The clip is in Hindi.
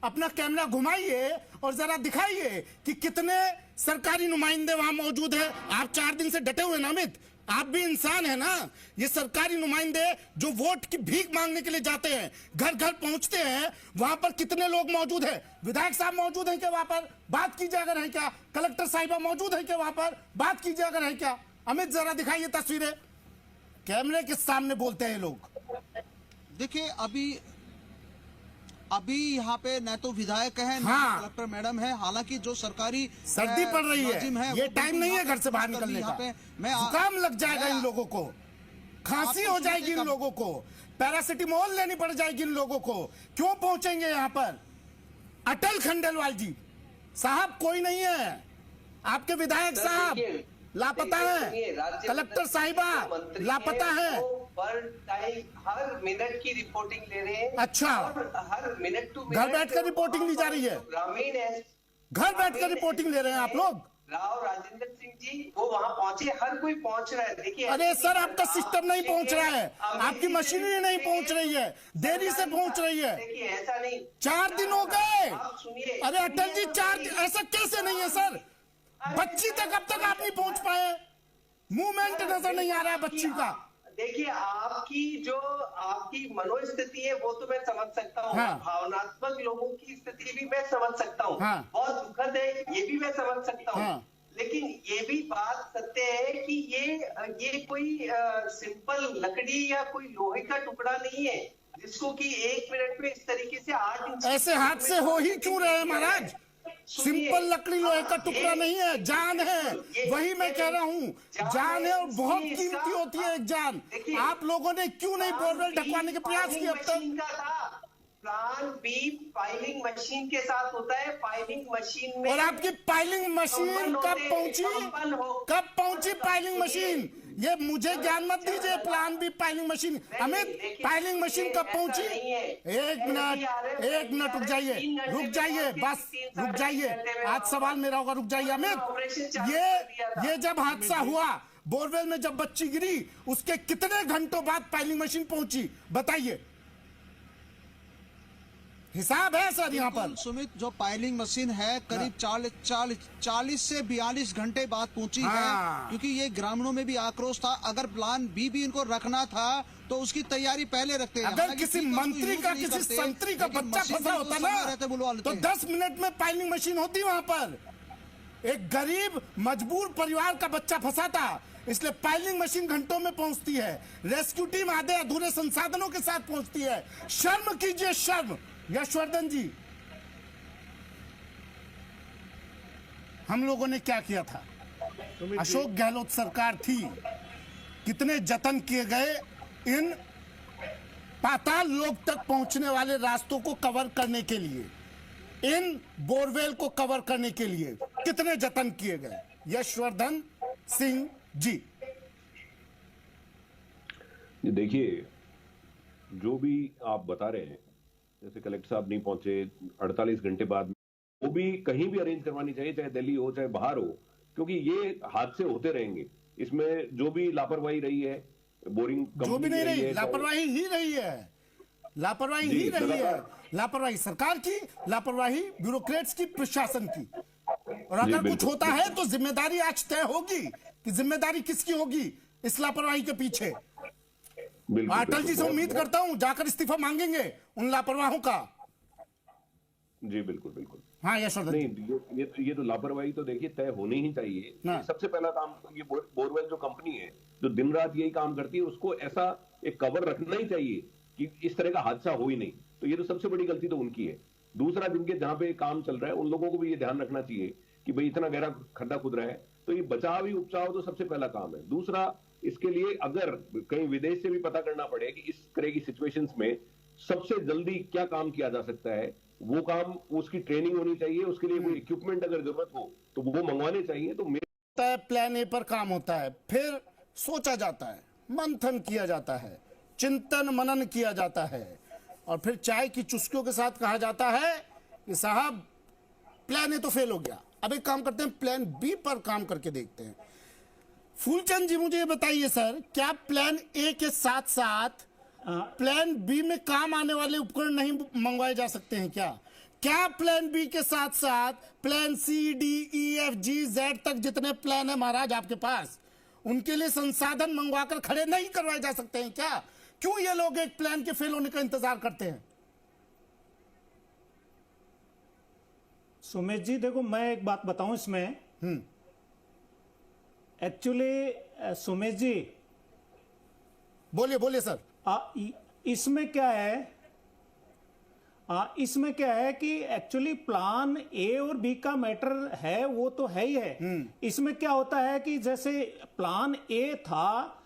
अपना कैमरा घुमाइए और जरा दिखाइए कि कितने सरकारी नुमाइंदे वहां मौजूद है। आप 4 दिन से डटे हुए ना अमित, आप भी इंसान है ना। ये सरकारी नुमाइंदे जो वोट की भीख मांगने के लिए जाते हैं, घर घर पहुंचते हैं, वहां पर कितने लोग मौजूद हैं? विधायक साहब मौजूद हैं क्या वहां पर? बात कीजिए अगर है क्या। कलेक्टर साहिबा मौजूद है क्या वहां पर? बात कीजिए अगर है क्या। अमित जरा दिखाइए तस्वीरें, कैमरे के सामने बोलते हैं लोग। देखिए अभी यहाँ पे न तो विधायक है न कलेक्टर मैडम है। हालांकि जो सरकारी सर्दी पड़ रही है, ये टाइम नहीं है घर से बाहर निकलने का। जुकाम लग जाएगा इन लोगों को, खांसी हो जाएगी इन लोगों को, पैरासिटामोल लेनी पड़ जाएगी इन लोगों को। क्यों पहुंचेंगे यहाँ पर? अटल खंडेलवाल जी साहब कोई नहीं है, आपके विधायक साहब लापता है, कलेक्टर साहिबा लापता है। हर मिनट की रिपोर्टिंग ले रहे हैं। अच्छा, हर मिनट टू घर बैठकर रिपोर्टिंग ली जा रही है? ग्रामीण है, घर बैठकर रिपोर्टिंग ले रहे हैं आप लोग? राव राजेंद्र सिंह जी वो वहां पहुंचे, हर कोई पहुंच रहा है। देखिए अरे सर आपका सिस्टम नहीं पहुंच रहा है, आपकी मशीनरी नहीं पहुंच रही है, देरी से पहुंच रही है। देखिए ऐसा नहीं, 4 दिन हो गए। आप सुनिए। अरे अटल जी 4 दिन, ऐसा कैसे नहीं है सर? बच्ची तक अब तक आप नहीं पहुंच पाए, मूवमेंट नजर नहीं आ रहा है बच्ची का। देखिए आपकी मनोस्थिति है वो तो मैं समझ सकता हूँ। हाँ। भावनात्मक लोगों की स्थिति भी मैं समझ सकता हूँ। हाँ। बहुत दुखद है ये भी मैं समझ सकता हूँ। हाँ। लेकिन ये भी बात सत्य है कि ये कोई सिंपल लकड़ी या कोई लोहे का टुकड़ा नहीं है जिसको कि 1 मिनट में इस तरीके से 8 इंच ऐसे हाथ से हो ही क्यों रहे हैं महाराज? सिंपल लकड़ी लोहे का टुकड़ा नहीं है, जान है। वही मैं कह रहा हूँ, जान है और बहुत कीमती होती है एक जान। आप लोगों ने क्यों नहीं बोरवेल ढकवाने के प्रयास किए अब तक? प्लान बी फाइलिंग मशीन के साथ होता है। फाइलिंग मशीन में और आपकी फाइलिंग मशीन कब पहुंची? कब पहुंची फाइलिंग मशीन? ये मुझे ज्ञान मत दीजिए। Plan B filing machine, Amit filing machine कब पहुंची? एक मिनट रुक जाइए बस रुक जाइए। आज सवाल मेरा होगा, रुक जाइए अमित। ये जब हादसा हुआ बोरवेल में, जब बच्ची गिरी, उसके कितने घंटों बाद फाइलिंग मशीन पहुंची बताइए? हिसाब है सर यहाँ पर। सुमित, जो पाइलिंग मशीन है करीब 40 से 42 घंटे बाद पहुंची है, क्योंकि ये ग्रामीणों में भी आक्रोश था। अगर प्लान बी भी इनको रखना था तो उसकी तैयारी पहले रखते हैं। अगर किसी मंत्री का, किसी संतरी का बच्चा फंसा होता ना तो 10 मिनट में पाइलिंग मशीन होती वहां पर। एक गरीब मजबूर परिवार का बच्चा फंसा था, इसलिए पाइलिंग मशीन घंटों में पहुंचती है। रेस्क्यू टीम आधे अधूरे संसाधनों के साथ पहुंचती है। शर्म कीजिए, शर्म। यशवर्धन जी, हम लोगों ने क्या किया था? अशोक गहलोत सरकार थी, कितने जतन किए गए इन पाताल लोक तक पहुंचने वाले रास्तों को कवर करने के लिए, इन बोरवेल को कवर करने के लिए कितने जतन किए गए। यशवर्धन सिंह जी, देखिए जो भी आप बता रहे हैं, जैसे कलेक्टर साहब नहीं पहुंचे 48 घंटे बाद, वो भी कहीं भी अरेंज करवानी चाहिए, चाहे दिल्ली हो चाहे बाहर हो, क्योंकि ये हादसे होते रहेंगे। इसमें जो भी लापरवाही रही है, बोरिंग जो भी नहीं रही, लापरवाही ही रही है, लापरवाही ही रही है। लापरवाही सरकार की, लापरवाही ब्यूरोक्रेट्स की, प्रशासन की। और अगर कुछ होता है तो जिम्मेदारी आज तय होगी कि जिम्मेदारी किसकी होगी इस लापरवाही के पीछे। अटल जी से उम्मीद करता हूं जाकर इस्तीफा मांगेंगे उन लापरवाहों का। जी बिल्कुल बिल्कुल। हाँ यशवर्धन, नहीं ये तो लापरवाही तो देखिए तय होनी ही चाहिए। सबसे पहला काम, ये बोरवेल जो कंपनी है जो दिन रात यही काम करती है, उसको ऐसा एक कवर रखना ही चाहिए कि इस तरह का हादसा हो ही नहीं। तो ये तो सबसे बड़ी गलती तो उनकी है। दूसरा, जिनके जहां पे काम चल रहा है उन लोगों को भी ये ध्यान रखना चाहिए कि भाई इतना गहरा खड्डा खुद रहा है, तो ये बचाव ही उपचाव तो सबसे पहला काम है। दूसरा, इसके लिए अगर कहीं विदेश से भी पता करना पड़े कि इस तरह की सिचुएशंस में सबसे जल्दी क्या काम किया जा सकता है, वो काम, उसकी ट्रेनिंग होनी चाहिए। उसके लिए कोई इक्विपमेंट अगर जरूरत हो तो वो मंगवाने चाहिए। तो प्लान ए पर काम होता है, फिर सोचा जाता है, मंथन किया जाता है, चिंतन मनन किया जाता है, और फिर चाय की चुस्कियों के साथ कहा जाता है कि साहब प्लान ए तो फेल हो गया, अब एक काम करते हैं, प्लान बी पर काम करके देखते हैं। फूलचंद जी मुझे ये बताइए सर, क्या प्लान ए के साथ साथ प्लान बी में काम आने वाले उपकरण नहीं मंगवाए जा सकते हैं क्या? क्या प्लान बी के साथ साथ plan C D E F G Z तक जितने प्लान है महाराज आपके पास, उनके लिए संसाधन मंगवाकर खड़े नहीं करवाए जा सकते हैं क्या? क्यों ये लोग एक प्लान के फेल होने का इंतजार करते हैं? सुमेश जी देखो, मैं एक बात बताऊं इसमें। एक्चुअली सुमेश जी, बोलिए बोलिए सर। इसमें क्या है, इसमें क्या है कि एक्चुअली प्लान ए और बी का मैटर है, वो तो है ही है। इसमें क्या होता है कि जैसे प्लान ए था